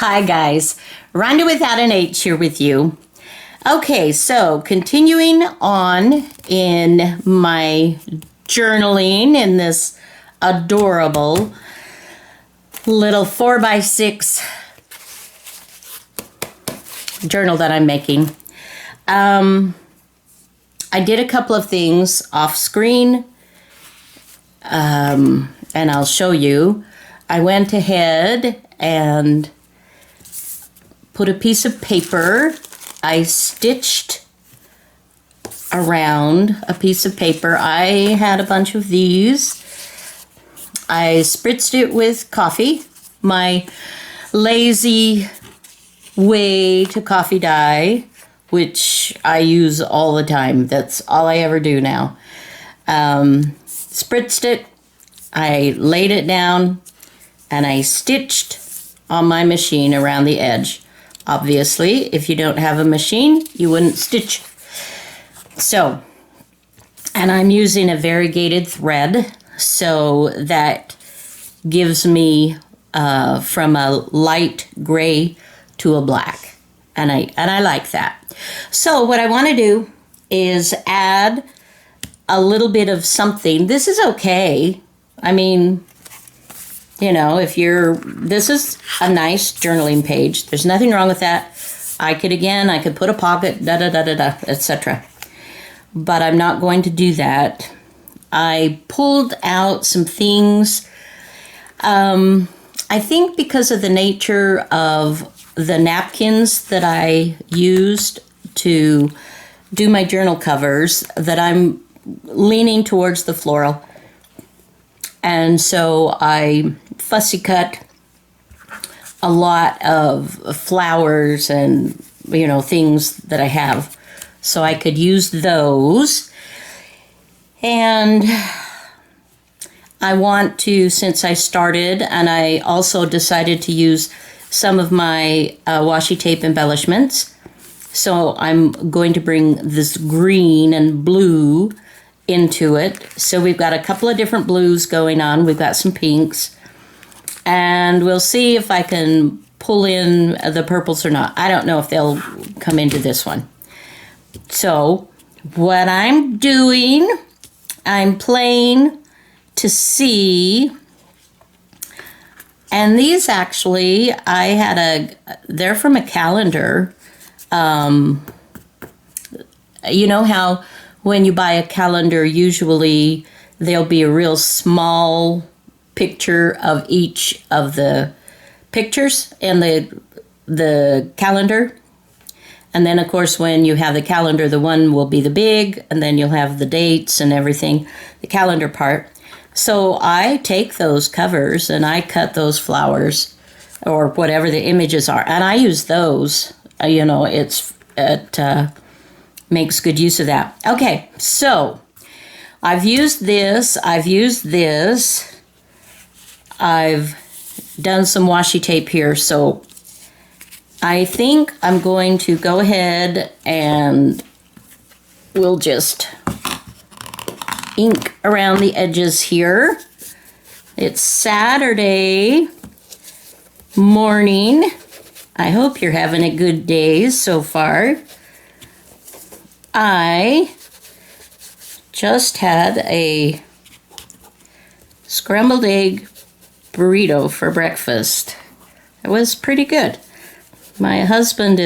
Hi guys, Ronda without an H here with you. Okay, so continuing on in my journaling in this adorable little 4x6 journal that I'm making. I did a couple of things off screen, and I'll show you. I went ahead and put a piece of paper. I stitched around a piece of paper. I had a bunch of these. I spritzed it with coffee, my lazy way to coffee dye, which I use all the time. That's all I ever do now. Spritzed it, I laid it down, and I stitched on my machine around the edge. Obviously, if you don't have a machine, you wouldn't stitch. So, and I'm using a variegated thread, so that gives me from a light gray to a black, and I like that. So what I want to do is add a little bit of something. This is okay. I mean, you know, this is a nice journaling page. There's nothing wrong with that. I could put a pocket, etc. But I'm not going to do that. I pulled out some things. I think because of the nature of the napkins that I used to do my journal covers, that I'm leaning towards the floral. And so I fussy cut a lot of flowers and, you know, things that I have, so I could use those. And I want to, since I started, and I also decided to use some of my washi tape embellishments. So I'm going to bring this green and blue into it. So we've got a couple of different blues going on. We've got some pinks. And we'll see if I can pull in the purples or not. I don't know if they'll come into this one. So what I'm doing, I'm playing to see. And these actually, they're from a calendar. You know how when you buy a calendar, usually there'll be a real small picture of each of the pictures in the calendar. And then, of course, when you have the calendar, the one will be the big, and then you'll have the dates and everything, the calendar part. So I take those covers and I cut those flowers or whatever the images are, and I use those. You know, it makes good use of that. Okay, so I've used this. I've done some washi tape here, so I think I'm going to go ahead and we'll just ink around the edges here. It's Saturday morning. I hope you're having a good day so far. I just had a scrambled egg burrito for breakfast. It was pretty good. My husband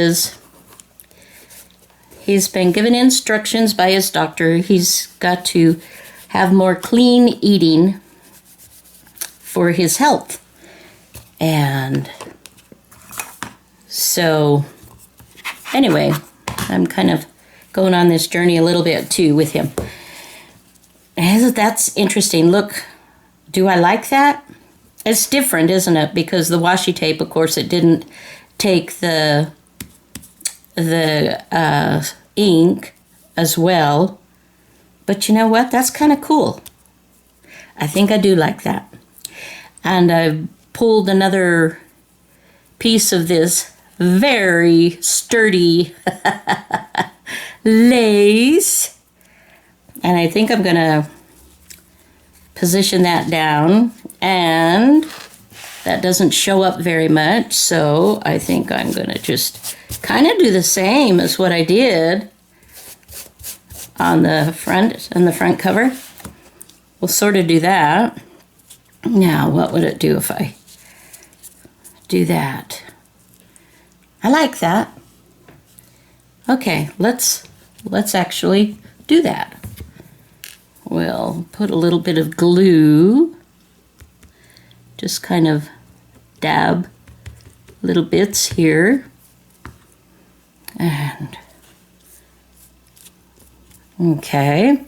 he's been given instructions by his doctor. He's got to have more clean eating for his health. And so, anyway, I'm kind of going on this journey a little bit too with him. And that's interesting. Look, do I like that? It's different, isn't it? Because the washi tape, of course, it didn't take the ink as well. But you know what? That's kind of cool. I think I do like that. And I pulled another piece of this very sturdy lace. And I think I'm going to position that down. And That doesn't show up very much, so I think I'm going to just kind of do the same as what I did on the front cover. We'll sort of do that. Now, what would it do if I do that? I like that. Okay, let's actually do that. We'll put a little bit of glue. Just kind of dab little bits here. And okay.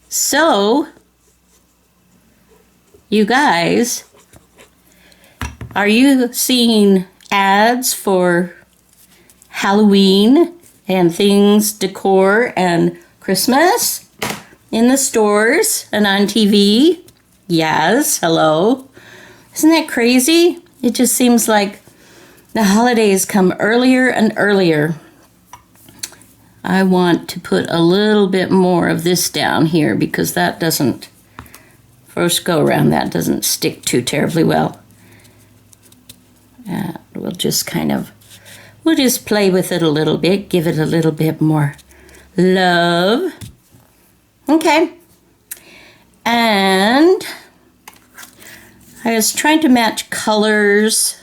So, you guys, are you seeing ads for Halloween and things, decor and Christmas in the stores and on TV? Yes, hello. Isn't that crazy? It just seems like the holidays come earlier and earlier. I want to put a little bit more of this down here because that doesn't, first go around, that doesn't stick too terribly well. And we'll just play with it a little bit, give it a little bit more love. Okay. And I was trying to match colors.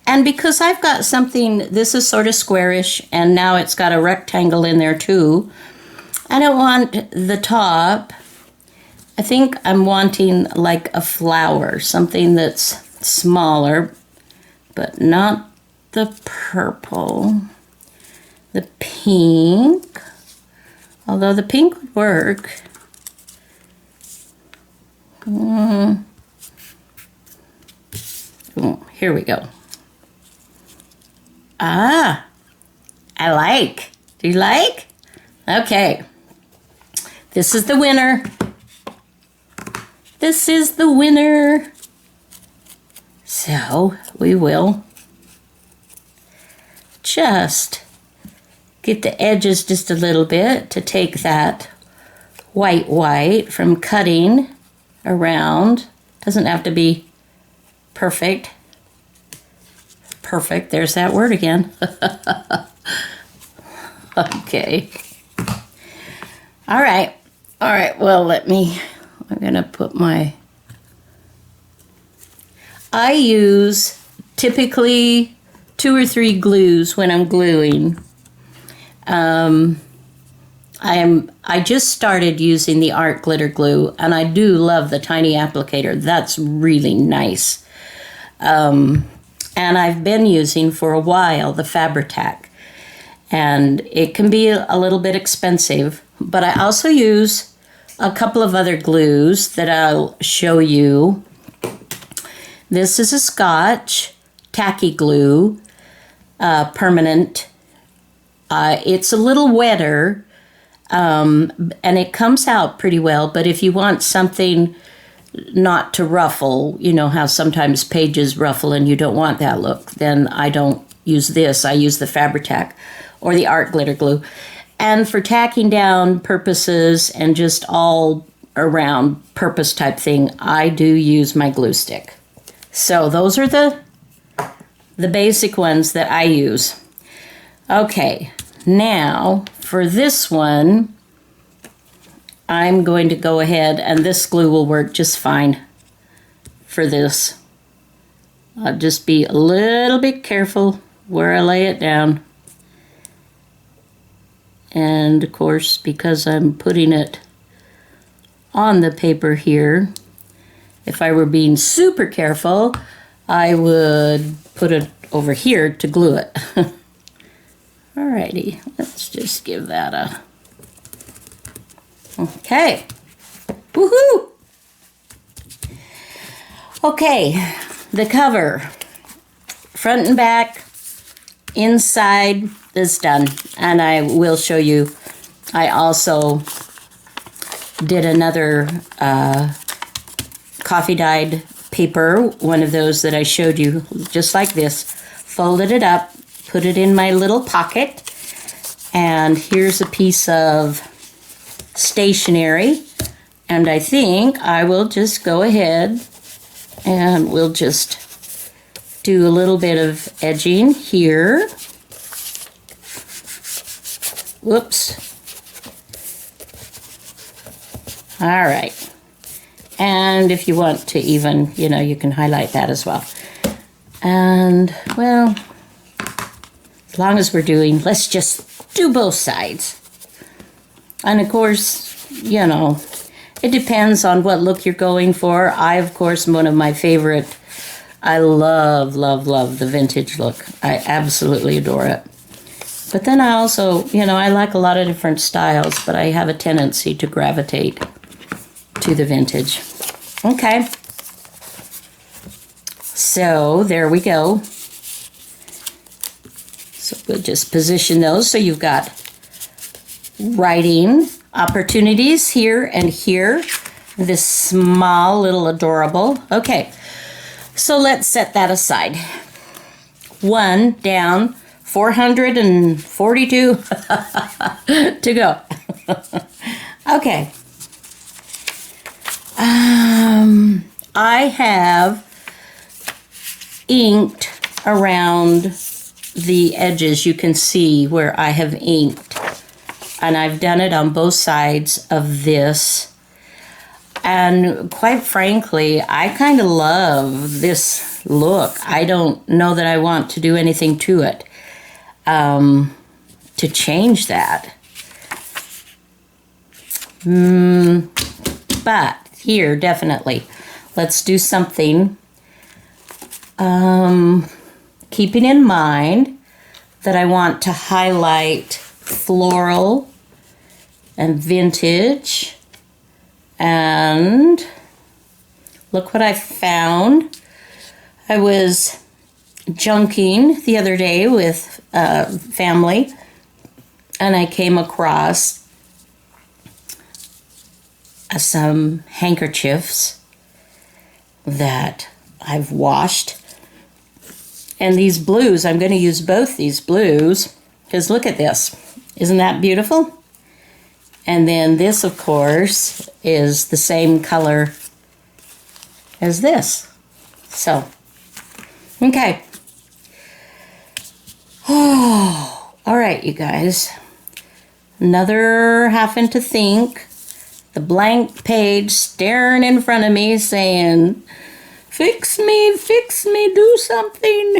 And because I've got something, this is sort of squarish, and now it's got a rectangle in there too. I don't want the top. I think I'm wanting like a flower, something that's smaller, but not the purple. The pink, although the pink would work. Oh, here we go. Ah, I like. Do you like? Okay. This is the winner. This is the winner. So we will just get the edges just a little bit to take that white from cutting around. Doesn't have to be perfect. Perfect, there's that word again. Okay. All right, well, I'm gonna put I use typically 2 or 3 glues when I'm gluing. I just started using the art glitter glue, and I do love the tiny applicator. That's really nice. And I've been using for a while the Fabri-Tac, and it can be a little bit expensive, but I also use a couple of other glues that I'll show you. This is a Scotch tacky glue, permanent. It's a little wetter, and it comes out pretty well, but if you want something not to ruffle, you know how sometimes pages ruffle and you don't want that look, then I don't use this. I use the Fabri-Tac or the art glitter glue. And for tacking down purposes and just all around purpose type thing, I do use my glue stick. So those are the basic ones that I use. Okay, now for this one, I'm going to go ahead, and this glue will work just fine for this. I'll just be a little bit careful where I lay it down. And of course, because I'm putting it on the paper here, if I were being super careful, I would put it over here to glue it. Alrighty, let's just give that a... Okay. Woohoo! Okay, the cover. Front and back, inside is done. And I will show you, I also did another coffee dyed paper, one of those that I showed you, just like this. Folded it up, put it in my little pocket, and here's a piece of stationary. And I think I will just go ahead and we'll just do a little bit of edging here. Whoops. All right. And if you want to even, you can highlight that as well. And, well, as long as we're doing, let's just do both sides. And of course, it depends on what look you're going for. I, of course, am one of my favorite. I love, love, love the vintage look. I absolutely adore it. But then I also, I like a lot of different styles, but I have a tendency to gravitate to the vintage. Okay. So there we go. So we'll just position those so you've got writing opportunities here and here. This small little adorable. Okay, so let's set that aside. One down, 442 to go. Okay. I have inked around the edges. You can see where I have inked. And I've done it on both sides of this. And quite frankly, I kind of love this look. I don't know that I want to do anything to it to change that. But here, definitely, let's do something. Keeping in mind that I want to highlight floral and vintage. And look what I found. I was junking the other day with family, and I came across some handkerchiefs that I've washed. And these blues, I'm going to use both these blues, because look at this. Isn't that beautiful? And then this, of course, is the same color as this. So, okay. Oh, all right, you guys. Another having to think. The blank page staring in front of me saying, fix me, do something.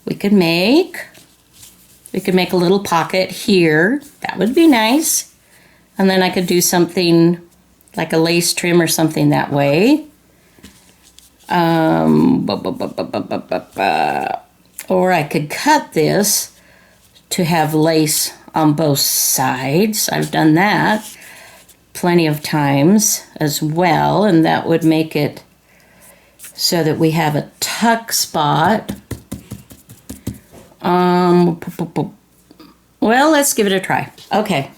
We could make a little pocket here. That would be nice. And then I could do something like a lace trim or something that way. Or I could cut this to have lace on both sides. I've done that plenty of times as well, and that would make it so that we have a tuck spot. Well, let's give it a try. Okay.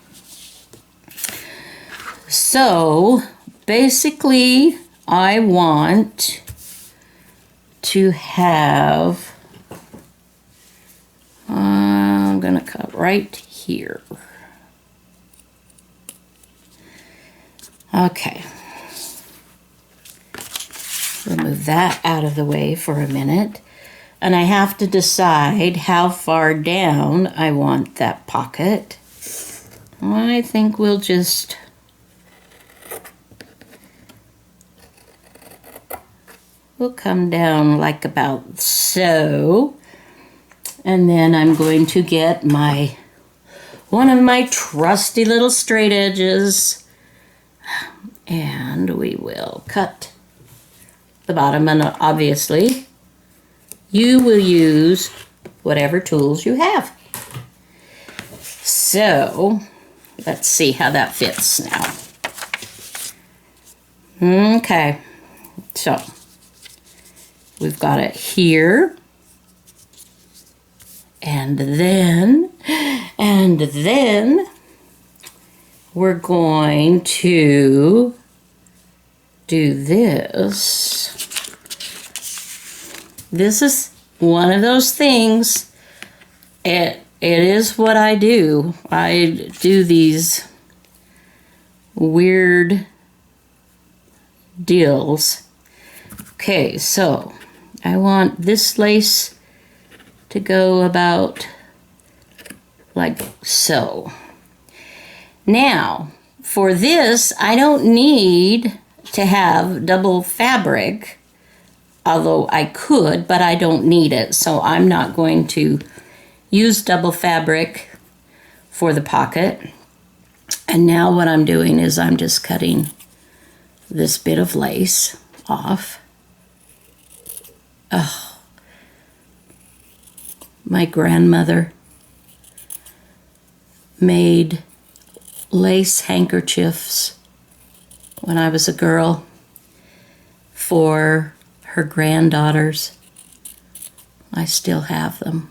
So, basically, I want to have, I'm going to cut right here. Okay. Remove that out of the way for a minute. And I have to decide how far down I want that pocket. I think we'll just come down like about so. And then I'm going to get one of my trusty little straight edges. And we will cut the bottom, and obviously you will use whatever tools you have. So let's see how that fits now. Okay, so we've got it here, and then we're going to do this. This is one of those things. It is what I do. I do these weird deals. Okay, so I want this lace to go about like so. Now, for this, I don't need to have double fabric, although I could, but I don't need it, so I'm not going to use double fabric for the pocket. And now what I'm doing is I'm just cutting this bit of lace off. Oh, my grandmother made lace handkerchiefs when I was a girl for her granddaughters. I still have them.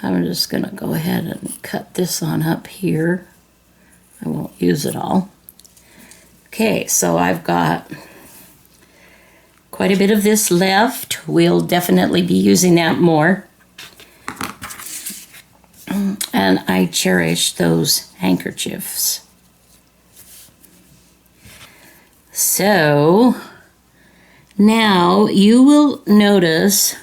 I'm just going to go ahead and cut this on up here. I won't use it all. Okay, so I've got quite a bit of this left. We'll definitely be using that more. And I cherish those handkerchiefs. So now you will notice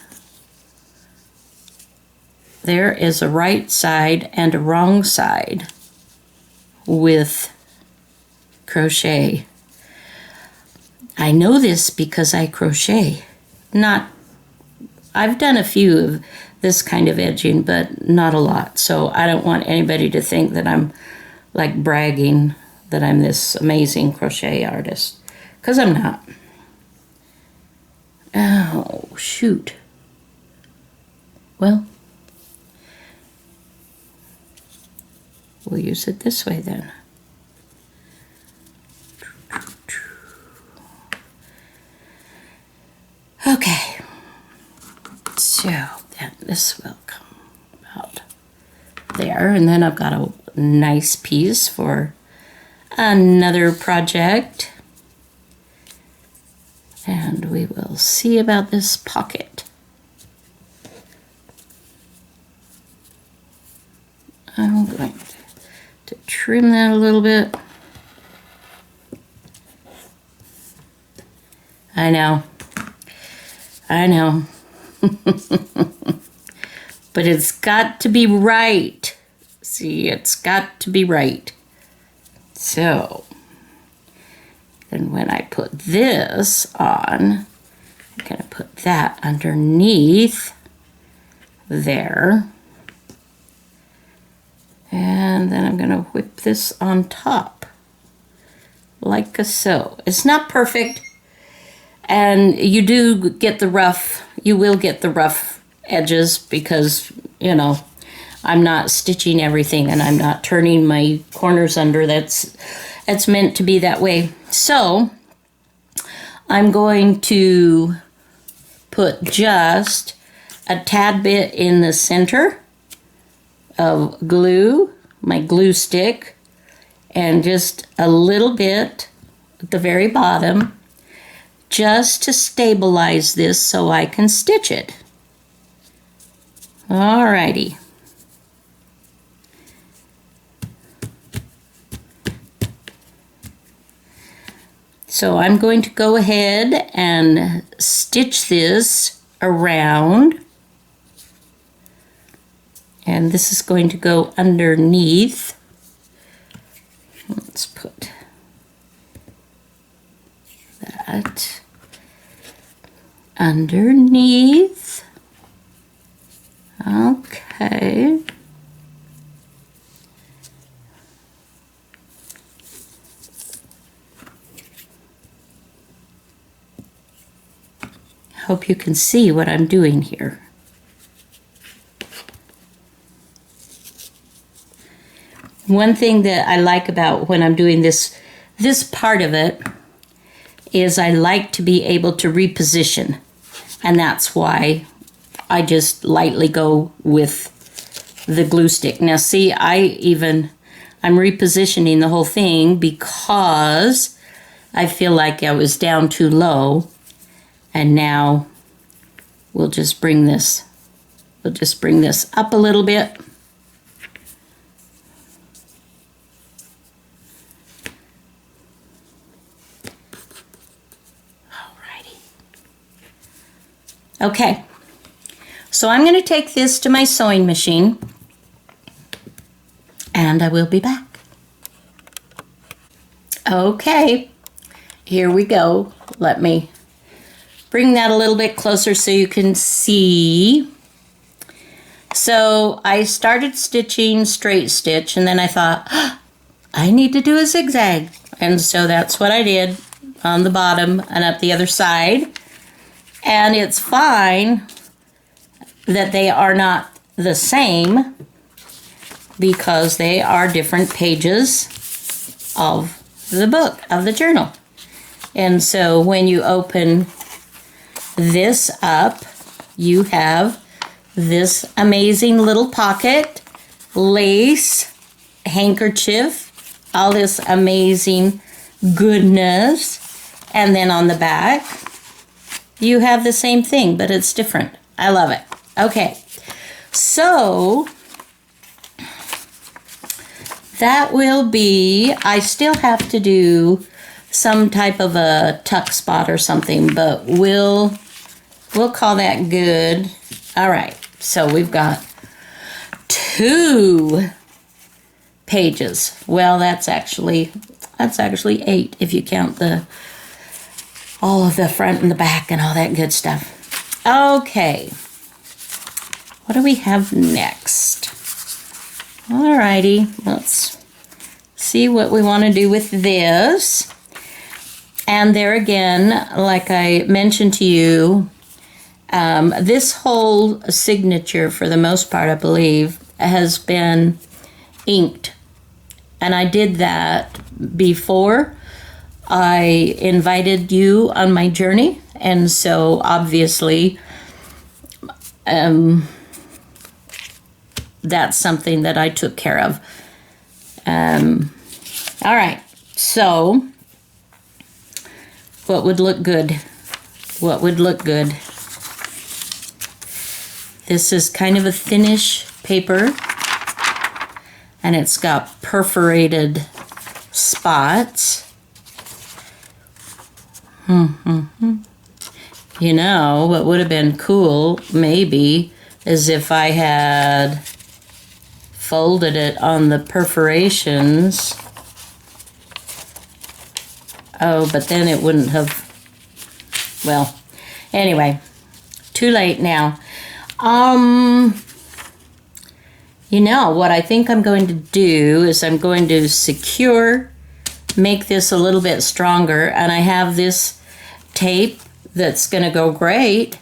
there is a right side and a wrong side with crochet. I know this because I crochet. I've done a few of this kind of edging, but not a lot. So I don't want anybody to think that I'm like bragging that I'm this amazing crochet artist, because I'm not. Oh, shoot. Well, we'll use it this way then. Okay, so then this will come out there, and then I've got a nice piece for another project, and we will see about this pocket. I'm going to trim that a little bit. I know. But it's got to be right. See, it's got to be right. So, then when I put this on, I'm going to put that underneath there. And then I'm going to whip this on top, like so. It's not perfect. And you do get the rough, you will get the rough edges because, you know, I'm not stitching everything and I'm not turning my corners under. That's meant to be that way. So I'm going to put just a tad bit in the center of glue, my glue stick, and just a little bit at the very bottom, just to stabilize this so I can stitch it. Alrighty. So I'm going to go ahead and stitch this around. And this is going to go underneath. Let's put that underneath. Okay. Hope you can see what I'm doing here. One thing that I like about when I'm doing this part of it is I like to be able to reposition, and that's why I just lightly go with the glue stick. Now see, I'm repositioning the whole thing because I feel like I was down too low, and now we'll just bring this up a little bit. Okay, so I'm going to take this to my sewing machine, and I will be back. Okay, here we go. Let me bring that a little bit closer so you can see. So I started stitching straight stitch, and then I thought, I need to do a zigzag. And so that's what I did on the bottom and up the other side. And it's fine that they are not the same because they are different pages of the book, of the journal. And so when you open this up, you have this amazing little pocket, lace, handkerchief, all this amazing goodness. And then on the back, you have the same thing, but it's different. I love it. Okay, so that will be, I still have to do some type of a tuck spot or something, but we'll call that good. All right, so we've got 2 pages. Well, that's actually 8 if you count all of the front and the back and all that good stuff. Okay, what do we have next? Alrighty, let's see what we want to do with this. And there again, like I mentioned to you, this whole signature, for the most part, I believe, has been inked. And I did that before I invited you on my journey. And so, obviously, that's something that I took care of. All right, so what would look good? What would look good? This is kind of a thinnish paper, and it's got perforated spots. You know, what would have been cool, maybe, is if I had folded it on the perforations. Oh, but then it wouldn't have, well, anyway, too late now. You know, what I think I'm going to do is I'm going to make this a little bit stronger, and I have this tape that's going to go great.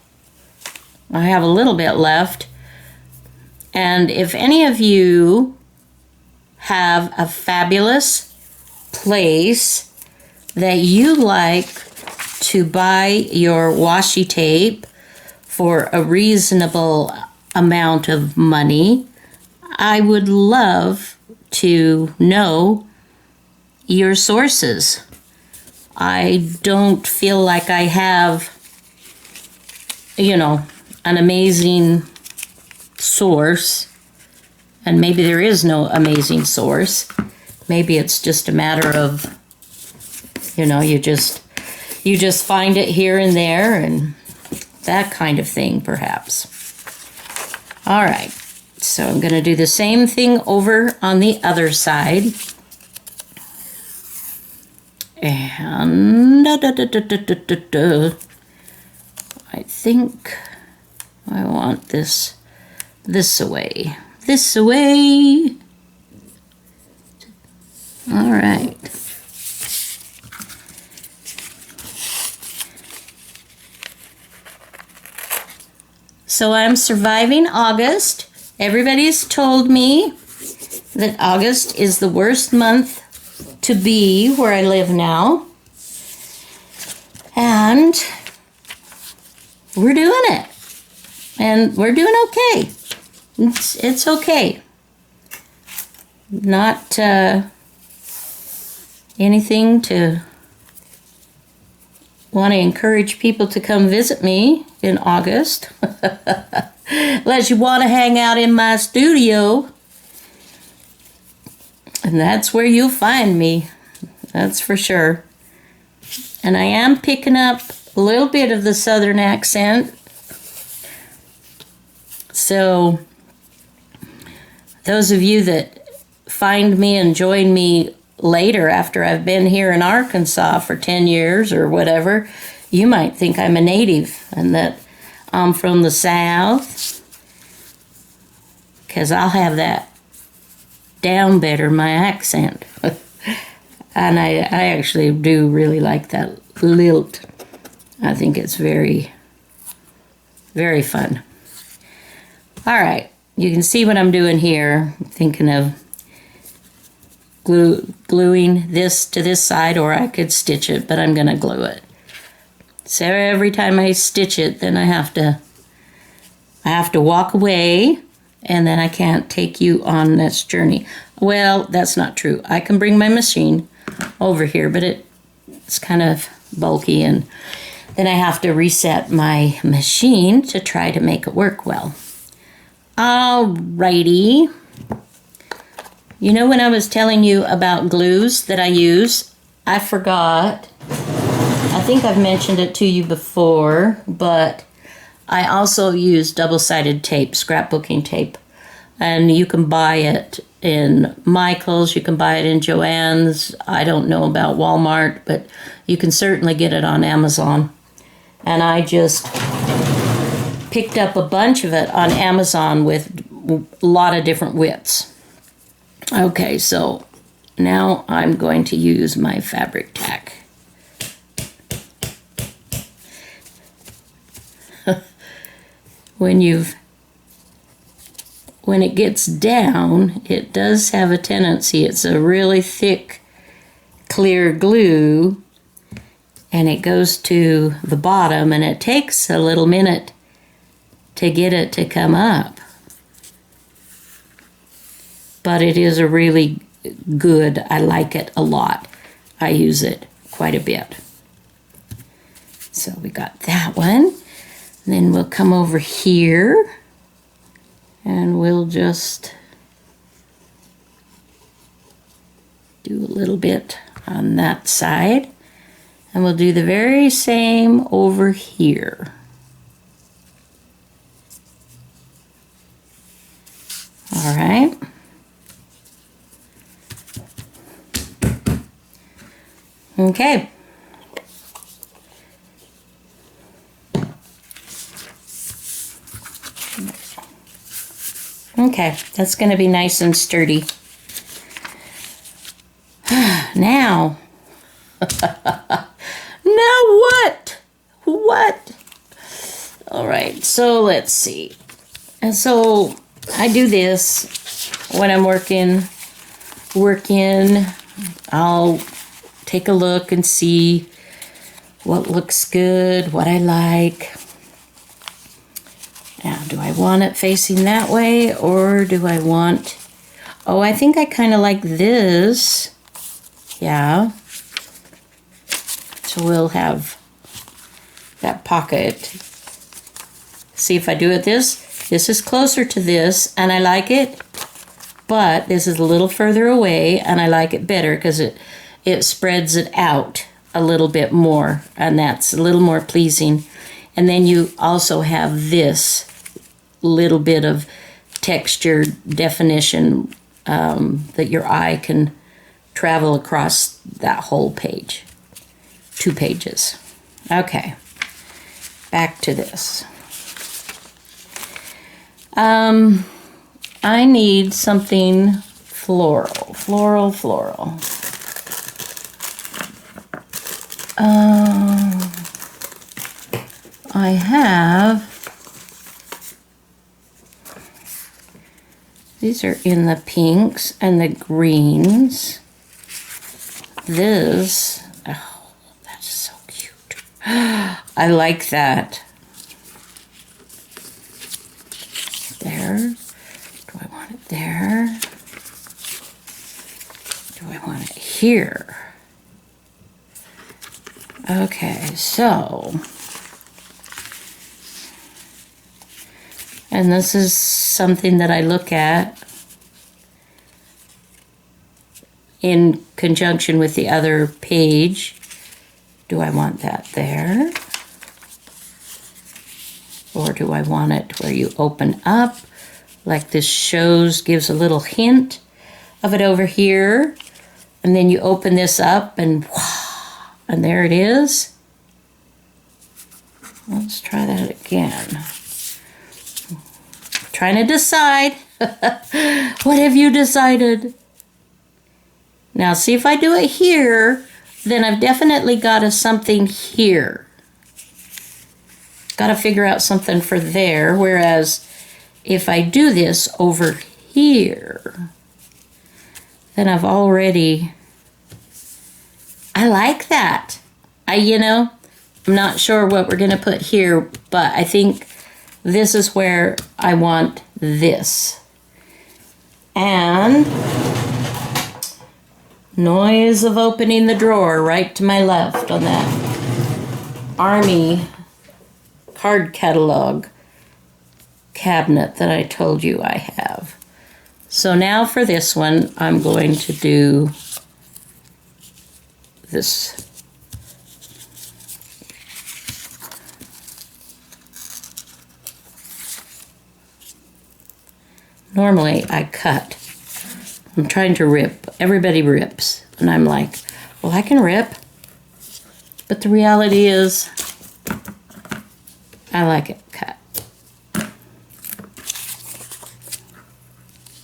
I have a little bit left. And if any of you have a fabulous place that you like to buy your washi tape for a reasonable amount of money, I would love to know your sources. I don't feel like I have, an amazing source, and maybe there is no amazing source. Maybe it's just a matter of, you just find it here and there and that kind of thing, perhaps. All right, so I'm going to do the same thing over on the other side. And I think I want this away. This away. All right. So I'm surviving August. Everybody's told me that August is the worst month to be where I live now. And we're doing it. And we're doing okay. It's okay. Not anything to want to encourage people to come visit me in August. Unless you want to hang out in my studio. And that's where you'll find me. That's for sure. And I am picking up a little bit of the southern accent. So those of you that find me and join me later after I've been here in Arkansas for 10 years or whatever, you might think I'm a native and that I'm from the South, because I'll have that down better, my accent. And I actually do really like that lilt. I think it's very, very fun. All right, you can see what I'm doing here. I'm thinking of gluing this to this side, or I could stitch it, but I'm gonna glue it. So every time I stitch it, then I have to walk away, and then I can't take you on this journey. Well, that's not true. I can bring my machine over here, but it's kind of bulky, and then I have to reset my machine to try to make it work well. Alrighty. You know, when I was telling you about glues that I use, I forgot. I think I've mentioned it to you before, but I also use double-sided tape, scrapbooking tape. And you can buy it in Michael's, you can buy it in Joann's. I don't know about Walmart, but you can certainly get it on Amazon. And I just picked up a bunch of it on Amazon with a lot of different widths. Okay, so now I'm going to use my fabric tack. When it gets down, it does have a tendency, it's a really thick, clear glue, and it goes to the bottom, and it takes a little minute to get it to come up. But it is a really good, I like it a lot. I use it quite a bit. So we got that one. And then we'll come over here, and we'll just do a little bit on that side. And we'll do the very same over here. All right. Okay. Okay, that's going to be nice and sturdy. Now, now what? What? All right, so let's see. And so I do this when I'm working. I'll take a look and see what looks good, what I like. Now, do I want it facing that way, or do I want... Oh, I think I kind of like this. Yeah. So we'll have that pocket. See if I do it this. This is closer to this, and I like it. But this is a little further away, and I like it better because it spreads it out a little bit more, and that's a little more pleasing. And then you also have this little bit of texture definition that your eye can travel across that whole page. 2 pages. Okay, back to this. I need something floral. I have, these are in the pinks and the greens. This, oh, that's so cute. I like that. There. Do I want it there? Do I want it here? Okay, so, and this is something that I look at in conjunction with the other page. Do I want that there? Or do I want it where you open up, like this gives a little hint of it over here, and then you open this up and there it is. Let's try that again. Trying to decide. What have you decided? Now see, if I do it here, then I've definitely got something here. Got to figure out something for there, whereas if I do this over here, then I like that. I'm not sure what we're going to put here, but I think this is where I want this. And noise of opening the drawer right to my left on that Army card catalog cabinet that I told you I have. So now for this one, I'm going to do this. Normally I cut. I'm trying to rip. Everybody rips. And I'm like, well, I can rip. But the reality is, I like it cut.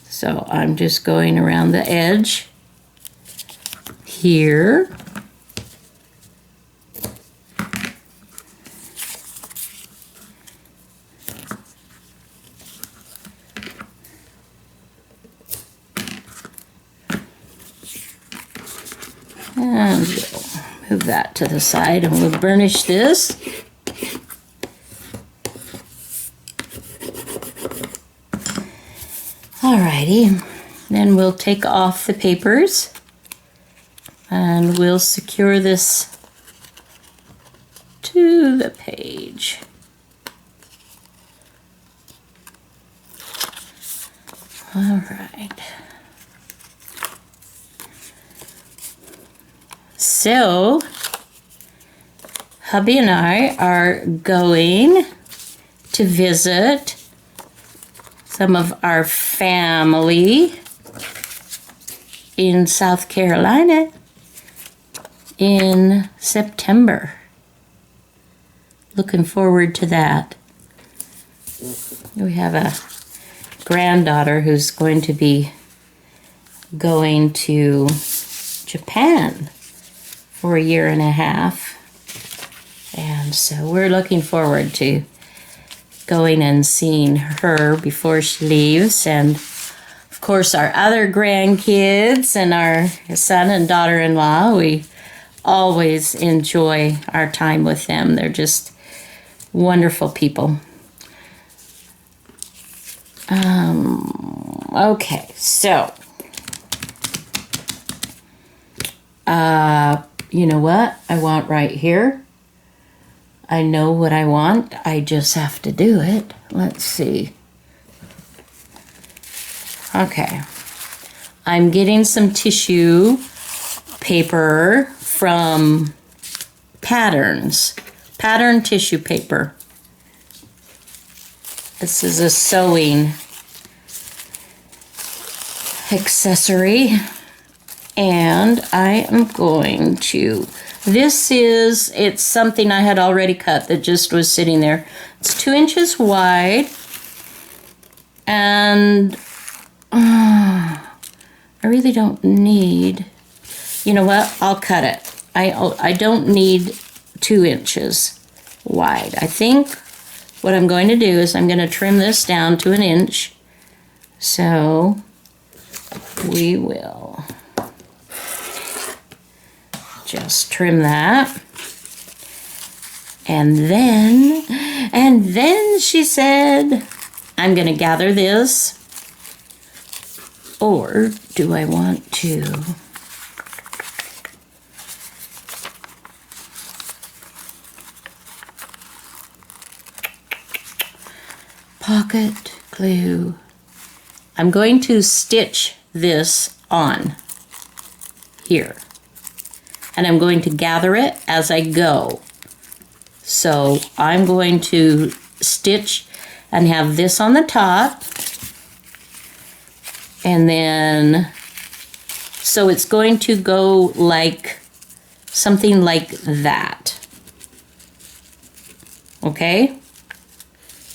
So I'm just going around the edge here. And we'll move that to the side and we'll burnish this. Alrighty, then we'll take off the papers and we'll secure this to the page. Alright. So, hubby and I are going to visit some of our family in South Carolina in September. Looking forward to that. We have a granddaughter who's going to be going to Japan for 1.5 years. And so we're looking forward to going and seeing her before she leaves. And of course our other grandkids and our son and daughter-in-law, we always enjoy our time with them. They're just wonderful people. Okay, so you know what I want right here? I know what I want. I just have to do it. Let's see. Okay. I'm getting some tissue paper from Patterns. Pattern tissue paper. This is a sewing accessory. And I am going to, it's something I had already cut that just was sitting there. It's 2 inches wide. And I really don't need, you know what, I'll cut it. I don't need 2 inches wide. I think what I'm going to do is I'm going to trim this down to 1 inch. So we will just trim that. And then she said, I'm going to gather this. Or do I want to pocket glue? I'm going to stitch this on here. And I'm going to gather it as I go. So I'm going to stitch and have this on the top. And then, so it's going to go like something like that. Okay?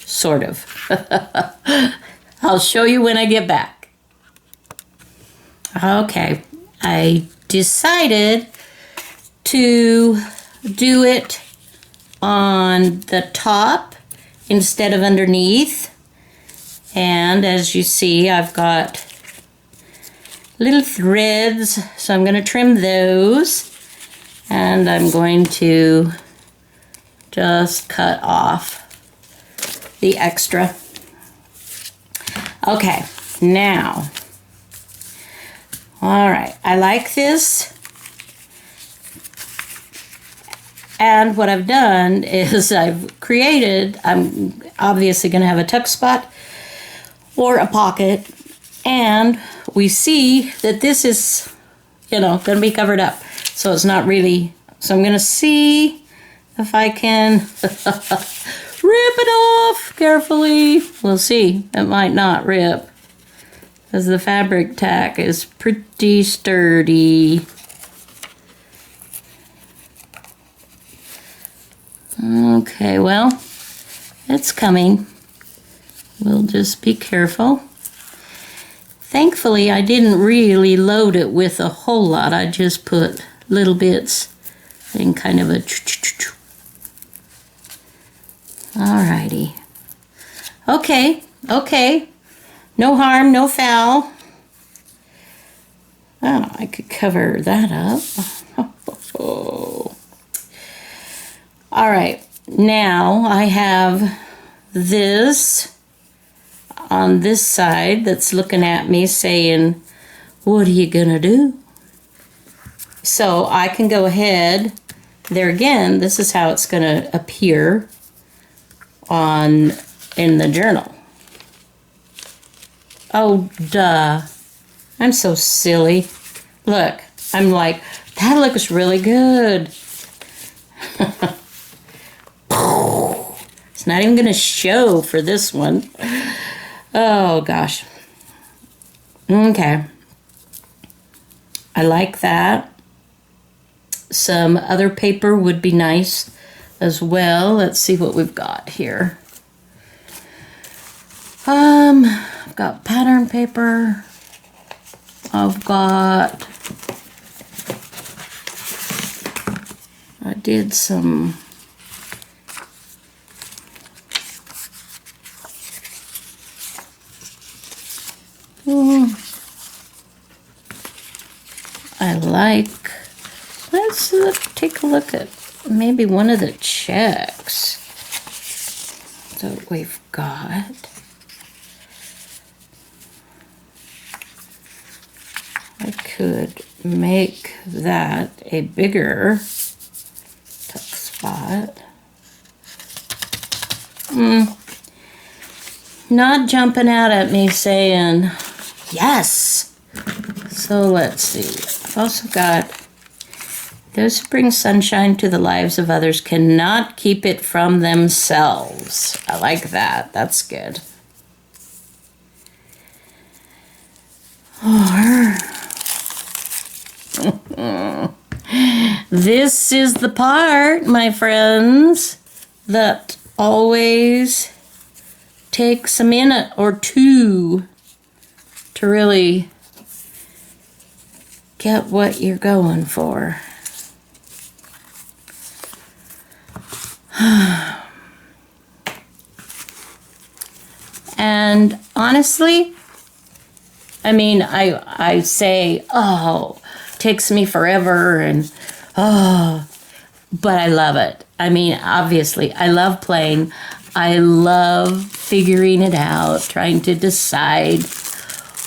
Sort of. I'll show you when I get back. Okay, I decided to do it on the top instead of underneath. And as you see, I've got little threads, so I'm going to trim those. And I'm going to just cut off the extra. Okay, now, all right, I like this. And what I've done is I've created, I'm obviously going to have a tuck spot or a pocket. And we see that this is, you know, going to be covered up. So it's not really, so I'm going to see if I can rip it off carefully. We'll see. It might not rip, because the fabric tack is pretty sturdy. Okay, well, it's coming. We'll just be careful. Thankfully, I didn't really load it with a whole lot. I just put little bits in kind of a Alrighty. Okay, okay. No harm, no foul. Oh, I could cover that up. All right, now I have this on this side that's looking at me saying, what are you gonna do? So I can go ahead, there again, this is how it's gonna appear in the journal. Oh, duh. I'm so silly. Look, I'm like, that looks really good. It's not even gonna show for this one. Oh gosh. Okay. I like that. Some other paper would be nice as well. Let's see what we've got here. I've got pattern paper. I did some let's take a look at maybe one of the checks that we've got. I could make that a bigger tuck spot. Not jumping out at me saying yes. So let's see. I've also got, those who bring sunshine to the lives of others cannot keep it from themselves. I like that. That's good. This is the part, my friends, that always takes a minute or two to really get what you're going for. And honestly, I mean, I say, oh, takes me forever, and oh, but I love it. I mean, obviously, I love playing. I love figuring it out, trying to decide,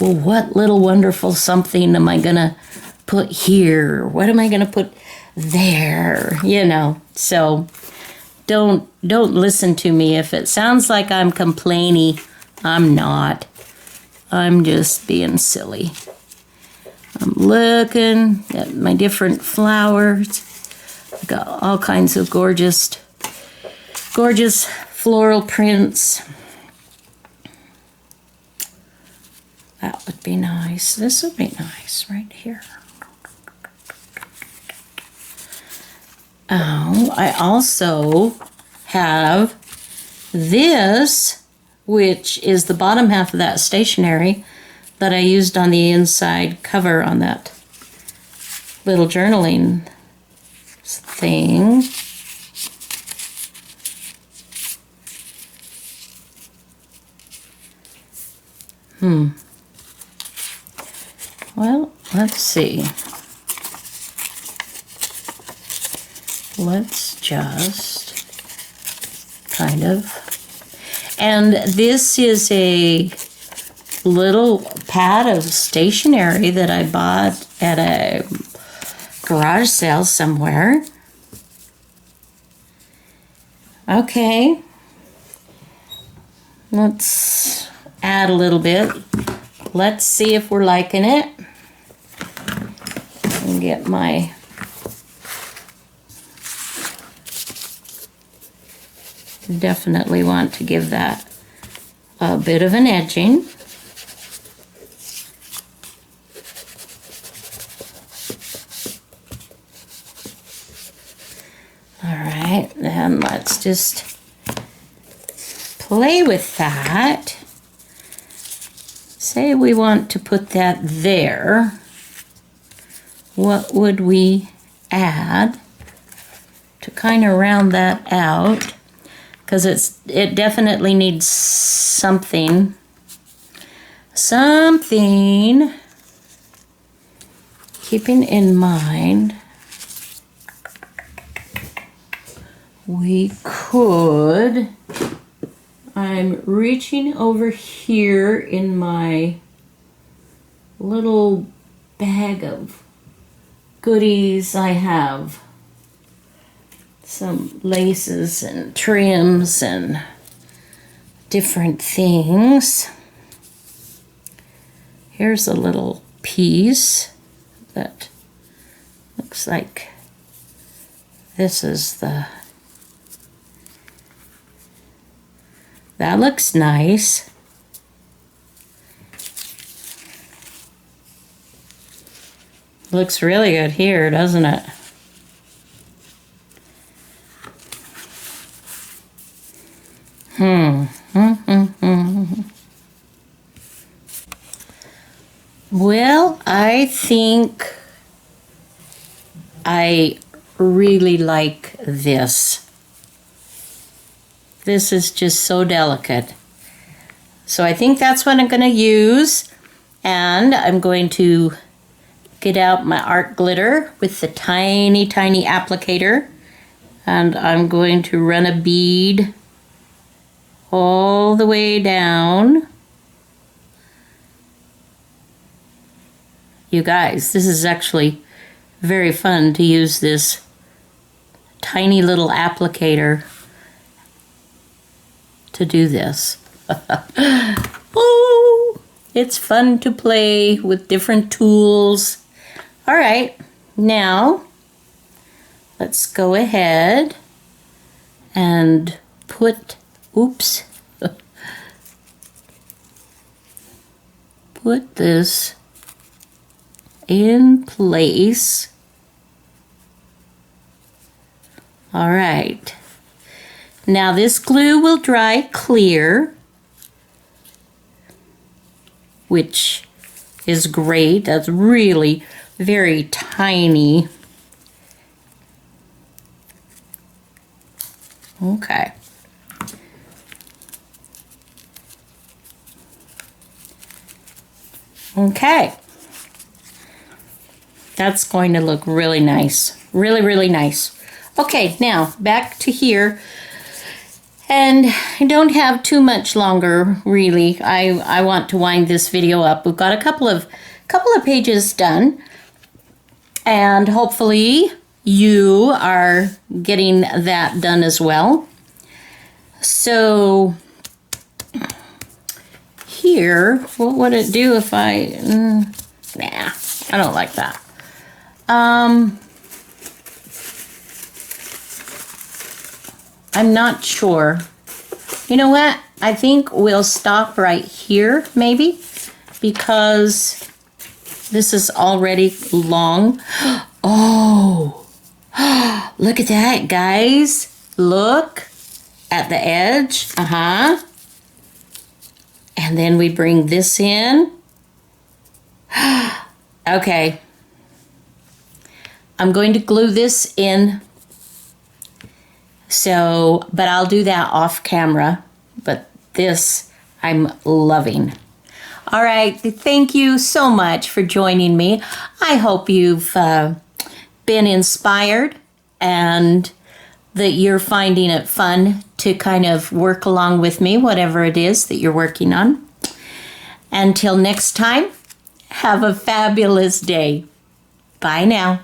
well, what little wonderful something am I gonna put here? What am I gonna put there? You know, so don't listen to me. If it sounds like I'm complaining, I'm not. I'm just being silly. I'm looking at my different flowers. I've got all kinds of gorgeous floral prints. That would be nice. This would be nice right here. Oh, I also have this, which is the bottom half of that stationery that I used on the inside cover on that little journaling thing. Well, let's see. Let's just kind of... And this is a little pad of stationery that I bought at a garage sale somewhere. Okay. Let's add a little bit. Let's see if we're liking it. And get my... Definitely want to give that a bit of an edging. All right, then let's just play with that. Say we want to put that there. What would we add to kind of round that out? Because it definitely needs something. Keeping in mind, we could, I'm reaching over here in my little bag of goodies. I have some laces and trims and different things. Here's a little piece that looks like this is the... That looks nice. Looks really good here, doesn't it? Well, I think I really like this. This is just so delicate. So I think that's what I'm going to use. And I'm going to get out my art glitter with the tiny, tiny applicator. And I'm going to run a bead all the way down. You guys, this is actually very fun to use this tiny little applicator to do this. Oh, it's fun to play with different tools. All right, now let's go ahead and put, oops, put this in place. All right. Now this glue will dry clear, which is great. That's really very tiny. Okay. Okay. That's going to look really nice. Really, really nice. Okay, now back to here. And I don't have too much longer, really. I want to wind this video up. We've got a couple of pages done. And hopefully you are getting that done as well. So here, what would it do if I... nah, I don't like that. I'm not sure You know what? I think we'll stop right here, maybe, because this is already long. Oh, look at that, guys. Look at the edge. And then we bring this in. Okay. I'm going to glue this in. So, but I'll do that off camera. But this, I'm loving. All right. Thank you so much for joining me. I hope you've been inspired and that you're finding it fun to kind of work along with me, whatever it is that you're working on. Until next time, have a fabulous day. Bye now.